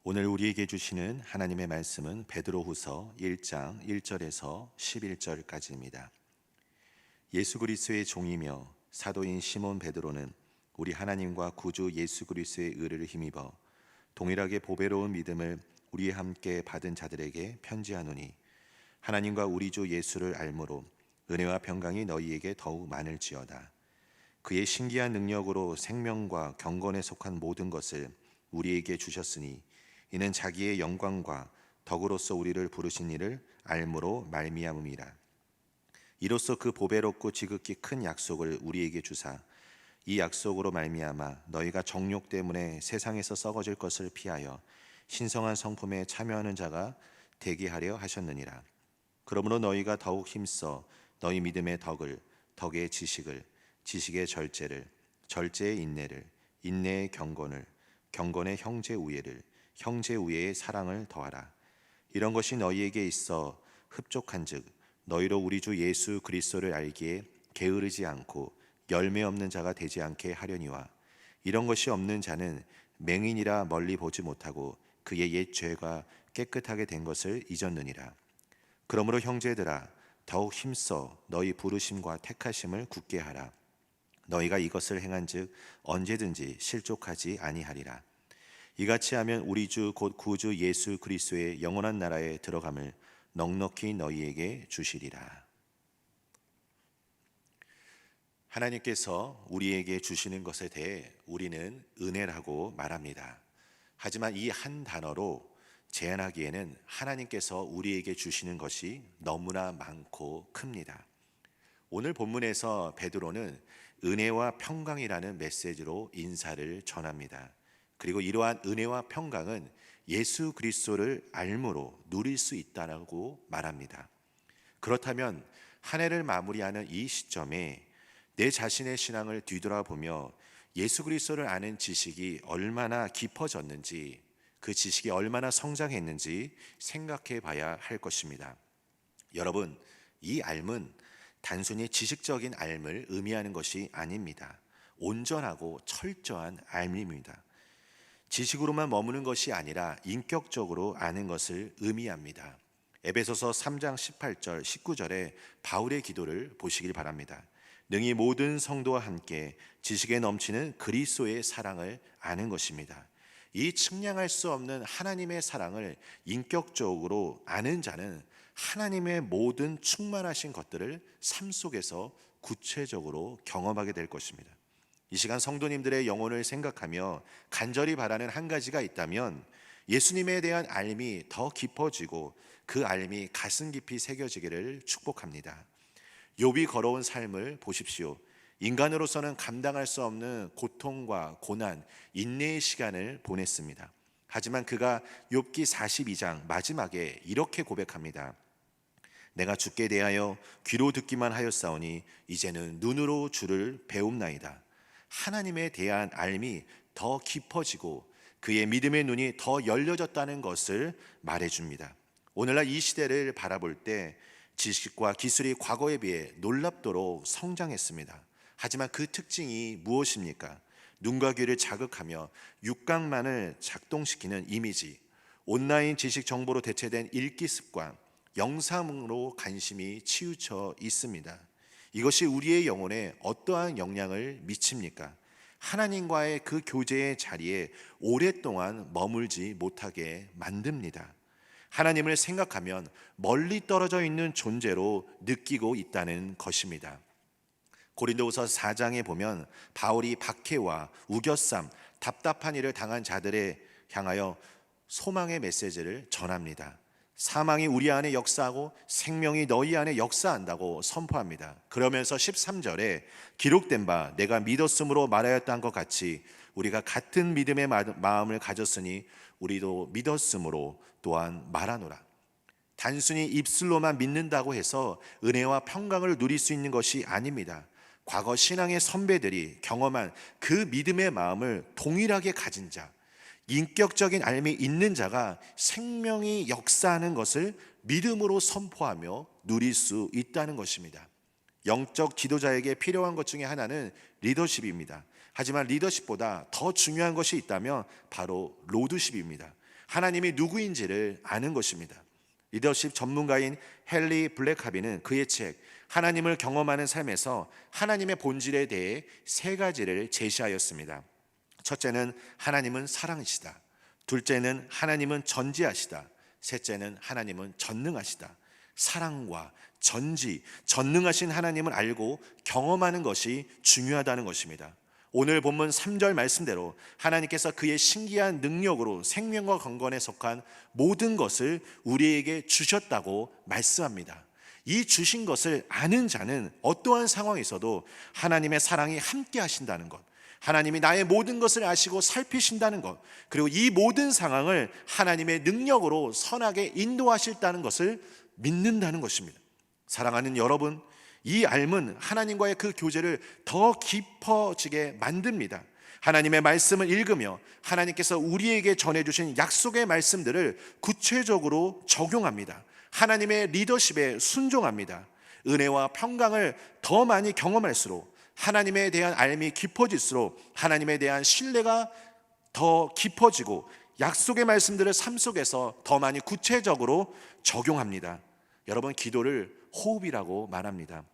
오늘 우리에게 주시는 하나님의 말씀은 베드로후서 1장 1절에서 11절까지입니다. 예수 그리스도의 종이며 사도인 시몬 베드로는 우리 하나님과 구주 예수 그리스도의 의를 힘입어 동일하게 보배로운 믿음을 우리와 함께 받은 자들에게 편지하노니, 하나님과 우리 주 예수를 알므로 은혜와 평강이 너희에게 더욱 많을지어다. 그의 신기한 능력으로 생명과 경건에 속한 모든 것을 우리에게 주셨으니, 이는 자기의 영광과 덕으로서 우리를 부르신 이를 알므로 말미암음이라. 이로써 그 보배롭고 지극히 큰 약속을 우리에게 주사, 이 약속으로 말미암아 너희가 정욕 때문에 세상에서 썩어질 것을 피하여 신성한 성품에 참여하는 자가 되게 하려 하셨느니라. 그러므로 너희가 더욱 힘써 너희 믿음의 덕을, 덕의 지식을, 지식의 절제를, 절제의 인내를, 인내의 경건을, 경건의 형제 우애를, 형제 우애의 사랑을 더하라. 이런 것이 너희에게 있어 흡족한즉 너희로 우리 주 예수 그리스도를 알기에 게으르지 않고 열매 없는 자가 되지 않게 하려니와, 이런 것이 없는 자는 맹인이라 멀리 보지 못하고 그의 옛 죄가 깨끗하게 된 것을 잊었느니라. 그러므로 형제들아, 더욱 힘써 너희 부르심과 택하심을 굳게 하라. 너희가 이것을 행한즉 언제든지 실족하지 아니하리라. 이같이 하면 우리 주 곧 구주 예수 그리스도의 영원한 나라에 들어감을 넉넉히 너희에게 주시리라. 하나님께서 우리에게 주시는 것에 대해 우리는 은혜라고 말합니다. 하지만 이 한 단어로 제한하기에는 하나님께서 우리에게 주시는 것이 너무나 많고 큽니다. 오늘 본문에서 베드로는 은혜와 평강이라는 메시지로 인사를 전합니다. 그리고 이러한 은혜와 평강은 예수 그리스도를 알므로 누릴 수 있다고 말합니다. 그렇다면 한 해를 마무리하는 이 시점에 내 자신의 신앙을 뒤돌아보며 예수 그리스도를 아는 지식이 얼마나 깊어졌는지, 그 지식이 얼마나 성장했는지 생각해 봐야 할 것입니다. 여러분, 이 알은 단순히 지식적인 알을 의미하는 것이 아닙니다. 온전하고 철저한 알입니다. 지식으로만 머무는 것이 아니라 인격적으로 아는 것을 의미합니다. 에베소서 3장 18절 19절에 바울의 기도를 보시길 바랍니다. 능히 모든 성도와 함께 지식에 넘치는 그리스도의 사랑을 아는 것입니다. 이 측량할 수 없는 하나님의 사랑을 인격적으로 아는 자는 하나님의 모든 충만하신 것들을 삶 속에서 구체적으로 경험하게 될 것입니다. 이 시간 성도님들의 영혼을 생각하며 간절히 바라는 한 가지가 있다면, 예수님에 대한 알미 더 깊어지고 그 알미 가슴 깊이 새겨지기를 축복합니다. 욥이 걸어온 삶을 보십시오. 인간으로서는 감당할 수 없는 고통과 고난, 인내의 시간을 보냈습니다. 하지만 그가 욥기 42장 마지막에 이렇게 고백합니다. 내가 주께 대하여 귀로 듣기만 하였사오니 이제는 눈으로 주를 배움나이다. 하나님에 대한 알미 더 깊어지고 그의 믿음의 눈이 더 열려졌다는 것을 말해줍니다. 오늘날 이 시대를 바라볼 때 지식과 기술이 과거에 비해 놀랍도록 성장했습니다. 하지만 그 특징이 무엇입니까? 눈과 귀를 자극하며 육각만을 작동시키는 이미지, 온라인 지식 정보로 대체된 읽기 습관, 영상으로 관심이 치우쳐 있습니다. 이것이 우리의 영혼에 어떠한 영향을 미칩니까? 하나님과의 그 교제의 자리에 오랫동안 머물지 못하게 만듭니다. 하나님을 생각하면 멀리 떨어져 있는 존재로 느끼고 있다는 것입니다. 고린도후서 4장에 보면 바울이 박해와 우겨쌈, 답답한 일을 당한 자들에 향하여 소망의 메시지를 전합니다. 사망이 우리 안에 역사하고 생명이 너희 안에 역사한다고 선포합니다. 그러면서 13절에 기록된 바 내가 믿었으므로 말하였다 한 것 같이 우리가 같은 믿음의 마음을 가졌으니 우리도 믿었으므로 또한 말하노라. 단순히 입술로만 믿는다고 해서 은혜와 평강을 누릴 수 있는 것이 아닙니다. 과거 신앙의 선배들이 경험한 그 믿음의 마음을 동일하게 가진 자, 인격적인 알미 있는 자가 생명이 역사하는 것을 믿음으로 선포하며 누릴 수 있다는 것입니다. 영적 지도자에게 필요한 것 중에 하나는 리더십입니다. 하지만 리더십보다 더 중요한 것이 있다면 바로 로드십입니다. 하나님이 누구인지를 아는 것입니다. 리더십 전문가인 헨리 블랙하비는 그의 책 하나님을 경험하는 삶에서 하나님의 본질에 대해 세 가지를 제시하였습니다. 첫째는 하나님은 사랑이시다. 둘째는 하나님은 전지하시다. 셋째는 하나님은 전능하시다. 사랑과 전지, 전능하신 하나님을 알고 경험하는 것이 중요하다는 것입니다. 오늘 본문 3절 말씀대로 하나님께서 그의 신기한 능력으로 생명과 건강에 속한 모든 것을 우리에게 주셨다고 말씀합니다. 이 주신 것을 아는 자는 어떠한 상황에서도 하나님의 사랑이 함께 하신다는 것, 하나님이 나의 모든 것을 아시고 살피신다는 것, 그리고 이 모든 상황을 하나님의 능력으로 선하게 인도하실다는 것을 믿는다는 것입니다. 사랑하는 여러분, 이 알문 하나님과의 그 교제를 더 깊어지게 만듭니다. 하나님의 말씀을 읽으며 하나님께서 우리에게 전해주신 약속의 말씀들을 구체적으로 적용합니다. 하나님의 리더십에 순종합니다. 은혜와 평강을 더 많이 경험할수록 하나님에 대한 알미 깊어질수록 하나님에 대한 신뢰가 더 깊어지고 약속의 말씀들을 삶 속에서 더 많이 구체적으로 적용합니다. 여러분, 기도를 호흡이라고 말합니다.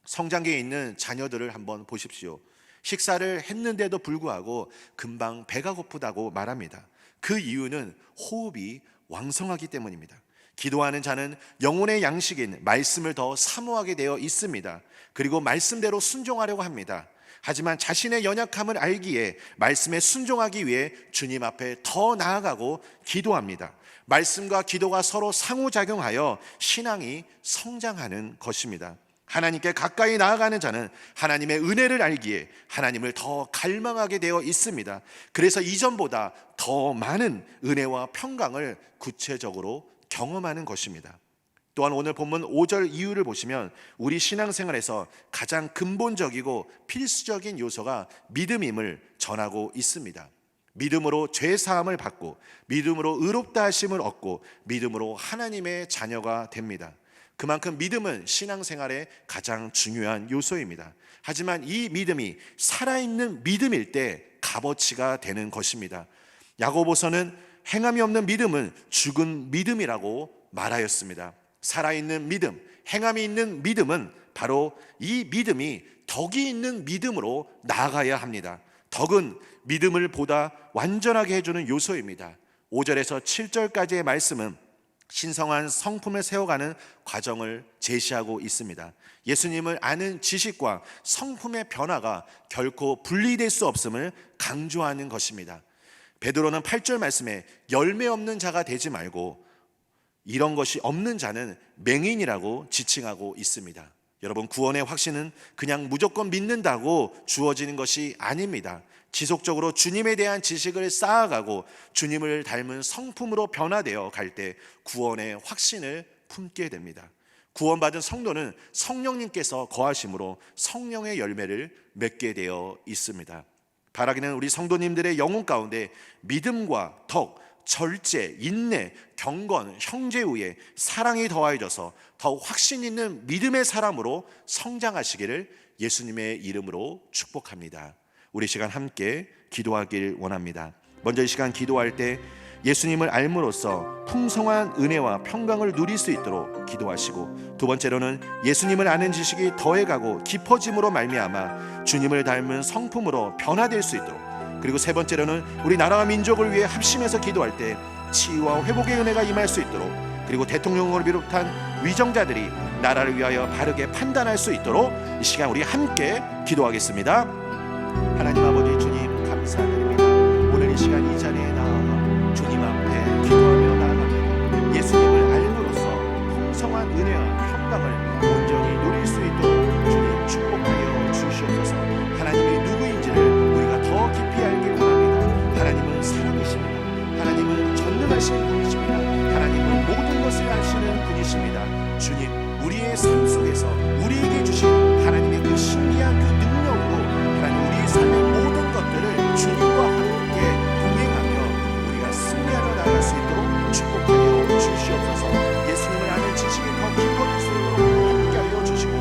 성장기에 있는 자녀들을 한번 보십시오. 식사를 했는데도 불구하고 금방 배가 고프다고 말합니다. 그 이유는 호흡이 왕성하기 때문입니다. 기도하는 자는 영혼의 양식인 말씀을 더 사모하게 되어 있습니다. 그리고 말씀대로 순종하려고 합니다. 하지만 자신의 연약함을 알기에 말씀에 순종하기 위해 주님 앞에 더 나아가고 기도합니다. 말씀과 기도가 서로 상호작용하여 신앙이 성장하는 것입니다. 하나님께 가까이 나아가는 자는 하나님의 은혜를 알기에 하나님을 더 갈망하게 되어 있습니다. 그래서 이전보다 더 많은 은혜와 평강을 구체적으로 경험하는 것입니다. 또한 오늘 본문 5절 이유를 보시면 우리 신앙생활에서 가장 근본적이고 필수적인 요소가 믿음임을 전하고 있습니다. 믿음으로 죄 사함을 받고 믿음으로 의롭다 하심을 얻고 믿음으로 하나님의 자녀가 됩니다. 그만큼 믿음은 신앙생활의 가장 중요한 요소입니다. 하지만 이 믿음이 살아있는 믿음일 때 값어치가 되는 것입니다. 야고보서는 행함이 없는 믿음은 죽은 믿음이라고 말하였습니다. 살아있는 믿음, 행함이 있는 믿음은 바로 이 믿음이 덕이 있는 믿음으로 나아가야 합니다. 덕은 믿음을 보다 완전하게 해주는 요소입니다. 5절에서 7절까지의 말씀은 신성한 성품을 세워가는 과정을 제시하고 있습니다. 예수님을 아는 지식과 성품의 변화가 결코 분리될 수 없음을 강조하는 것입니다. 베드로는 8절 말씀에 열매 없는 자가 되지 말고 이런 것이 없는 자는 맹인이라고 지칭하고 있습니다. 여러분, 구원의 확신은 그냥 무조건 믿는다고 주어지는 것이 아닙니다. 지속적으로 주님에 대한 지식을 쌓아가고 주님을 닮은 성품으로 변화되어 갈 때 구원의 확신을 품게 됩니다. 구원받은 성도는 성령님께서 거하심으로 성령의 열매를 맺게 되어 있습니다. 바라기는 우리 성도님들의 영혼 가운데 믿음과 덕, 절제, 인내, 경건, 형제우애, 사랑이 더하여져서 더욱 확신 있는 믿음의 사람으로 성장하시기를 예수님의 이름으로 축복합니다. 우리 시간 함께 기도하길 원합니다. 먼저 이 시간 기도할 때 예수님을 알므로써 풍성한 은혜와 평강을 누릴 수 있도록 기도하시고, 두 번째로는 예수님을 아는 지식이 더해가고 깊어짐으로 말미암아 주님을 닮은 성품으로 변화될 수 있도록, 그리고 세 번째로는 우리 나라와 민족을 위해 합심해서 기도할 때 치유와 회복의 은혜가 임할 수 있도록, 그리고 대통령을 비롯한 위정자들이 나라를 위하여 바르게 판단할 수 있도록 이 시간 우리 함께 기도하겠습니다. 하나님 아버지, 주님 감사드립니다. 오늘 이 시간 이 자리에 나와 주님 앞에 기도하며 나아갑니다. 예수님을 알므로써 풍성한 은혜와 평강을 온전히 누릴 수 있도록 주님 축복하여 주시옵소서. 하나님이 누구인지를 우리가 더 깊이 알길 원합니다. 하나님은 사랑이십니다. 하나님은 전능하신 분이십니다. 하나님은 모든 것을 아시는 분이십니다. 주님, 우리의 삶 속에서 우리에게 주신 하나님의 그 신기한 그 능력으로 하나님 우리의 삶의 모든 것들을 주님과 함께 동행하며 우리가 승리하며 나아갈 수 있도록 축복하여 주시옵소서. 예수님을 아는 지식이 더 깊어질 수 있도록 함께하여 주시고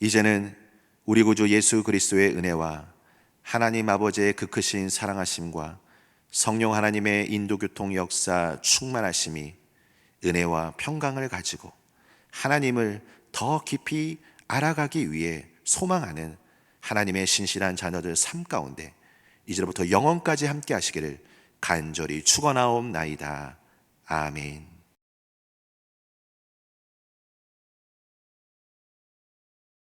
이제는 우리 구주 예수 그리스도의 은혜와 하나님 아버지의 그 크신 사랑하심과 성령 하나님의 인도교통 역사 충만하심이 은혜와 평강을 가지고 하나님을 더 깊이 알아가기 위해 소망하는 하나님의 신실한 자녀들 삶 가운데 이제부터 영원까지 함께 하시기를 간절히 축원하옵나이다. 아멘.